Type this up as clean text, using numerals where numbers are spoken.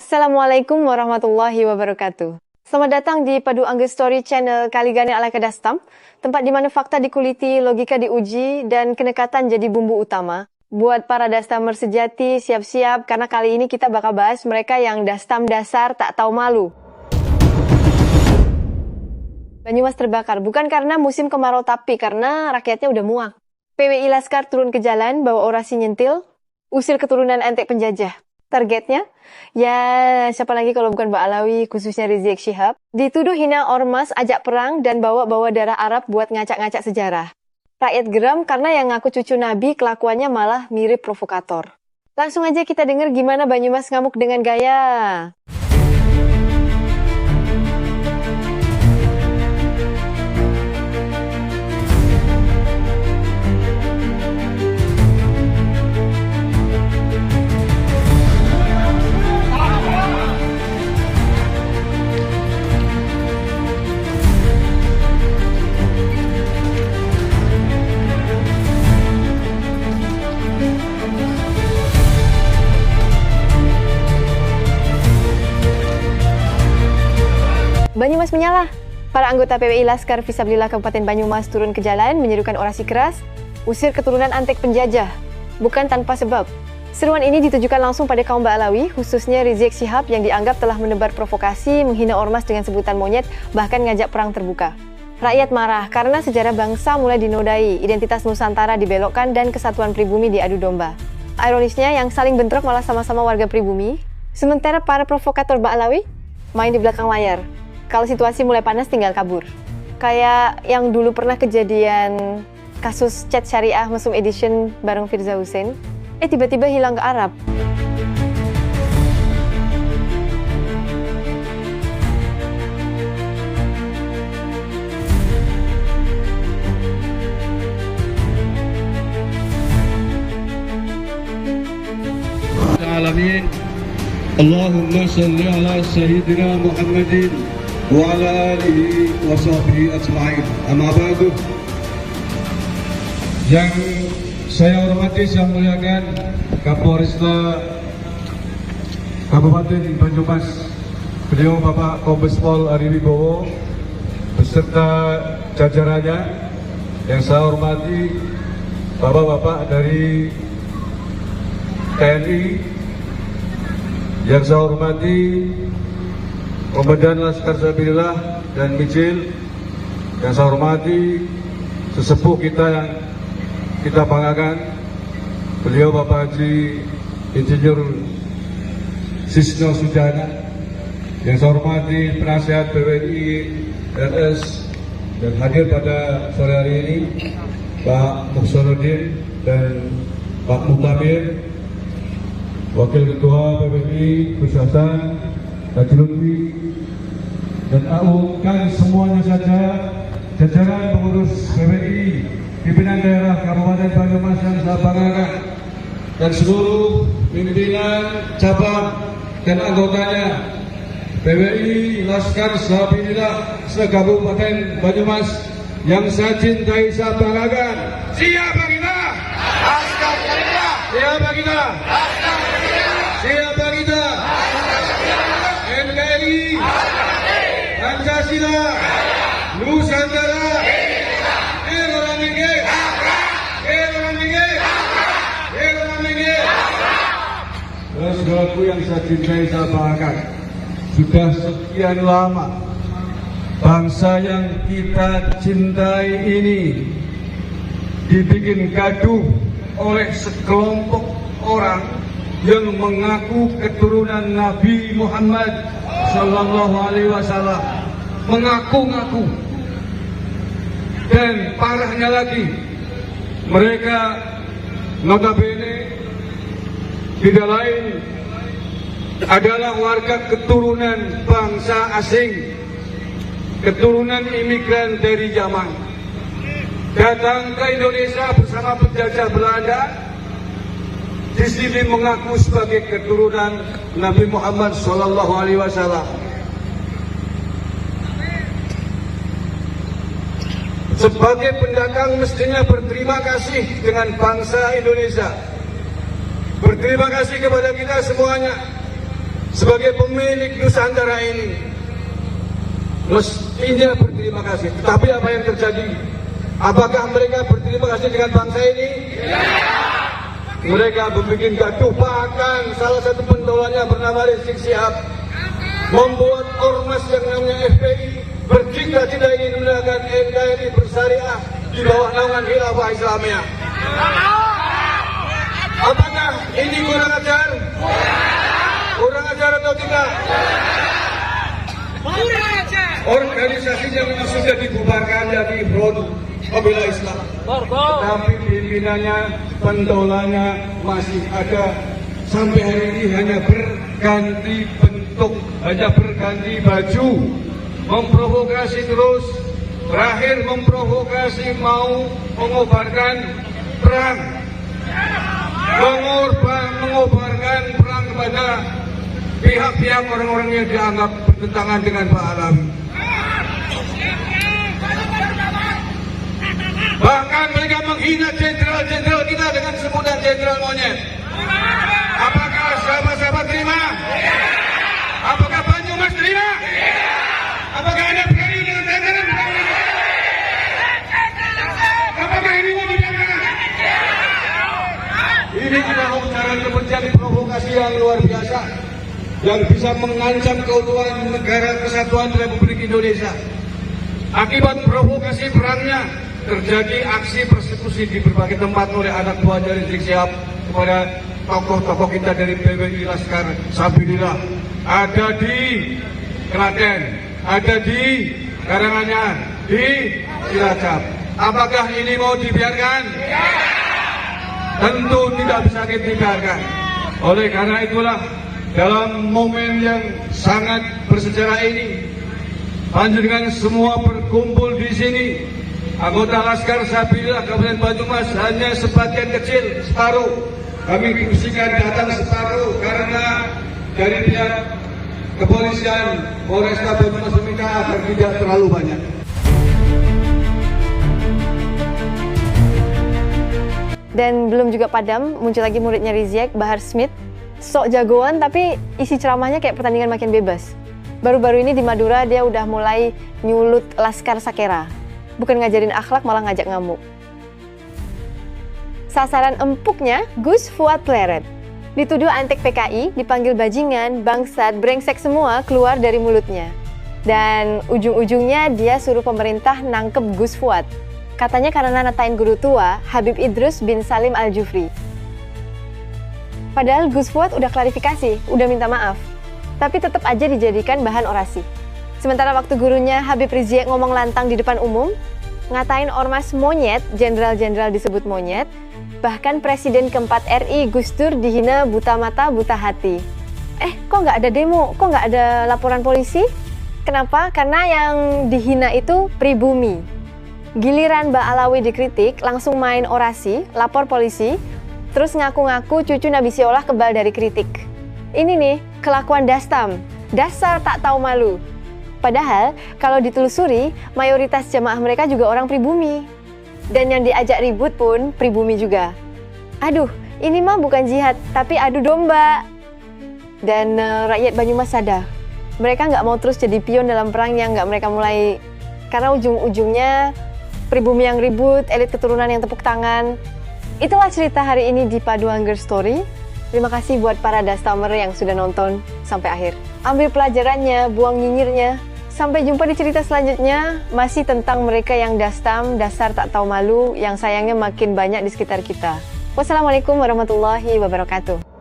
Assalamualaikum warahmatullahi wabarakatuh. Selamat datang di Padu Angge Story Channel Kaligane ala Kadastam, tempat di mana fakta dikuliti, logika diuji, dan kenekatan jadi bumbu utama. Buat para dastamers sejati, siap-siap karena kali ini kita bakal bahas mereka yang dastam dasar tak tahu malu. Banyumas terbakar, bukan karena musim kemarau tapi karena rakyatnya udah muak. PWI Laskar turun ke jalan, bawa orasi nyentil, usir keturunan antek penjajah. Targetnya? Ya, siapa lagi kalau bukan Mbak Alawi, khususnya Rizik Syihab. Dituduh hina ormas, ajak perang, dan bawa-bawa darah Arab buat ngacak-ngacak sejarah. Rakyat geram karena yang ngaku cucu Nabi kelakuannya malah mirip provokator. Langsung aja kita denger gimana Banyumas ngamuk dengan gaya. Banyumas menyala. Para anggota PWI Laskar Fisabilillah Kabupaten Banyumas turun ke jalan menyerukan orasi keras, usir keturunan antek penjajah. Bukan tanpa sebab. Seruan ini ditujukan langsung pada kaum Mbak Alawi, khususnya Rizik Syihab yang dianggap telah menebar provokasi, menghina ormas dengan sebutan monyet, bahkan ngajak perang terbuka. Rakyat marah karena sejarah bangsa mulai dinodai, identitas Nusantara dibelokkan dan kesatuan pribumi diadu domba. Ironisnya yang saling bentrok malah sama-sama warga pribumi, sementara para provokator Mbak Alawi main di belakang layar. Kalau situasi mulai panas tinggal kabur. Kayak yang dulu pernah kejadian kasus chat syariah Mesum Edition bareng Firza Hussein. Tiba-tiba hilang ke Arab. Alamin. Allahumma salli ala Sayyidina Muhammadin wa ala alihi wa sahbihi ajma'in. Amma ba'du. Yang saya hormati, saya muliakan Kapolresta Kabupaten Banyumas, beliau Bapak Kombes Pol Ari Wibowo beserta jajarannya. Yang saya hormati Bapak-bapak dari TNI, yang saya hormati Komandan Laskar Fisabilillah dan Mijil, yang saya hormati sesepuh kita yang kita banggakan, beliau Bapak Haji Insinyur Sisno Sudana, yang saya hormati penasihat PWI RS dan hadir pada sore hari ini Pak Mukhsanuddin dan Pak Mutamir, Wakil Ketua PWI Gus Hasan, Haji Lutfi, dan AUkan semuanya saja, jajaran pengurus PWI, pimpinan daerah Kabupaten Banyumas yang saya banggakan, dan seluruh pimpinan cabang dan anggotanya PWI Laskar Fisabilillah se-Kabupaten Banyumas yang saya cintai, saya banggakan. Siapa kita? Laskar Fisabilillah. Siapa kita? Laskar Fisabilillah. Siapa kita? NKRI, Pancasila, Nusantara, saudaraku yang saya cintai, saya banggakan. Sudah sekian lama bangsa yang kita cintai ini dibikin gaduh oleh sekelompok orang yang mengaku keturunan Nabi Muhammad Sallallahu Alaihi Wasallam, mengaku-ngaku. Dan parahnya lagi, mereka notabene tidak lain adalah warga keturunan bangsa asing, keturunan imigran dari Yaman, datang ke Indonesia bersama penjajah Belanda. Di sini mengaku sebagai keturunan Nabi Muhammad Sallallahu Alaihi Wasallam. Sebagai pendatang mestinya berterima kasih dengan bangsa Indonesia. Berterima kasih kepada kita semuanya. sebagai pemilik Nusantara ini mestinya berterima kasih. Tetapi apa yang terjadi? Apakah mereka berterima kasih dengan bangsa ini? Mereka membuat gaduh, bahkan salah satu pendolanya bernama Rizik Syihab membuat ormas yang namanya FPI bercita-cita ingin menegakkan NKRI bersyariah di bawah naungan Khilafah Islamiyah. Apakah ini kurang ajar? Kurang ajar atau tidak? Organisasinya memang sudah dibubarkan dari Front Pembela Islam, tapi pimpinannya, pendolanya masih ada sampai hari ini, hanya berganti bentuk, hanya berganti baju, memprovokasi terus. Terakhir memprovokasi mau mengobarkan perang, mengobarkan perang kepada pihak-pihak orang-orang yang dianggap bertentangan dengan Pak Alawi. Bahkan mereka menghina jenderal-jenderal kita dengan sebutan jenderal monyet. Apakah sahabat-sahabat terima? Apakah Banyumas terima? Apakah Anda berani dengan jenderal? Apakah ini mau dibiarkan? Ini adalah ujaran kebencian, provokasi yang luar biasa yang bisa mengancam keutuhan negara kesatuan Republik Indonesia. Akibat provokasi perangnya, terjadi aksi persekusi di berbagai tempat oleh anak buah dari Rizik Syihab kepada tokoh-tokoh kita dari PWI Laskar Sabilillah. Ada di Klaten, ada di Karanganyar, di Cilacap. Apakah ini mau dibiarkan? Tentu tidak bisa dibiarkan. Oleh karena itulah, dalam momen yang sangat bersejarah ini, panjenengan semua berkumpul di sini. Anggota Laskar Sabilillah Kabupaten Banyumas hanya sebagian kecil, separuh. Kami diusikan datang separuh karena dari pihak kepolisian Polresta Banyumas meminta agar tidak terlalu banyak. Dan belum juga padam, muncul lagi muridnya Rizik, Bahar Smith. Sok jagoan tapi isi ceramahnya kayak pertandingan makin bebas. Baru-baru ini di Madura dia udah mulai nyulut Laskar Sakera. Bukan ngajarin akhlak, malah ngajak ngamuk. Sasaran empuknya Gus Fuad Pleret. Dituduh antek PKI, dipanggil bajingan, bangsat, brengsek semua keluar dari mulutnya. Dan ujung-ujungnya dia suruh pemerintah nangkep Gus Fuad. Katanya karena natain guru tua, Habib Idrus bin Salim Al-Jufri. Padahal Gus Fuad udah klarifikasi, udah minta maaf. Tapi tetap aja dijadikan bahan orasi. Sementara waktu gurunya Habib Rizik ngomong lantang di depan umum, ngatain ormas monyet, jenderal-jenderal disebut monyet, bahkan Presiden keempat RI Gus Dur dihina buta mata, buta hati. Kok nggak ada demo? Kok nggak ada laporan polisi? Kenapa? Karena yang dihina itu pribumi. Giliran Mbak Alawi dikritik, langsung main orasi, lapor polisi, terus ngaku-ngaku cucu Nabi Siolah kebal dari kritik. Ini nih, kelakuan Dastam. Dasar tak tahu malu. Padahal, kalau ditelusuri, mayoritas jamaah mereka juga orang pribumi. Dan yang diajak ribut pun pribumi juga. Aduh, ini mah bukan jihad, tapi adu domba. Dan rakyat Banyumas sadar. Mereka nggak mau terus jadi pion dalam perang yang nggak mereka mulai. Karena ujung-ujungnya pribumi yang ribut, elit keturunan yang tepuk tangan. Itulah cerita hari ini di Paduan Girls Story. Terima kasih buat para Dastamer yang sudah nonton sampai akhir. Ambil pelajarannya, buang nyinyirnya. Sampai jumpa di cerita selanjutnya, masih tentang mereka yang dastam, dasar tak tahu malu, yang sayangnya makin banyak di sekitar kita. Wassalamualaikum warahmatullahi wabarakatuh.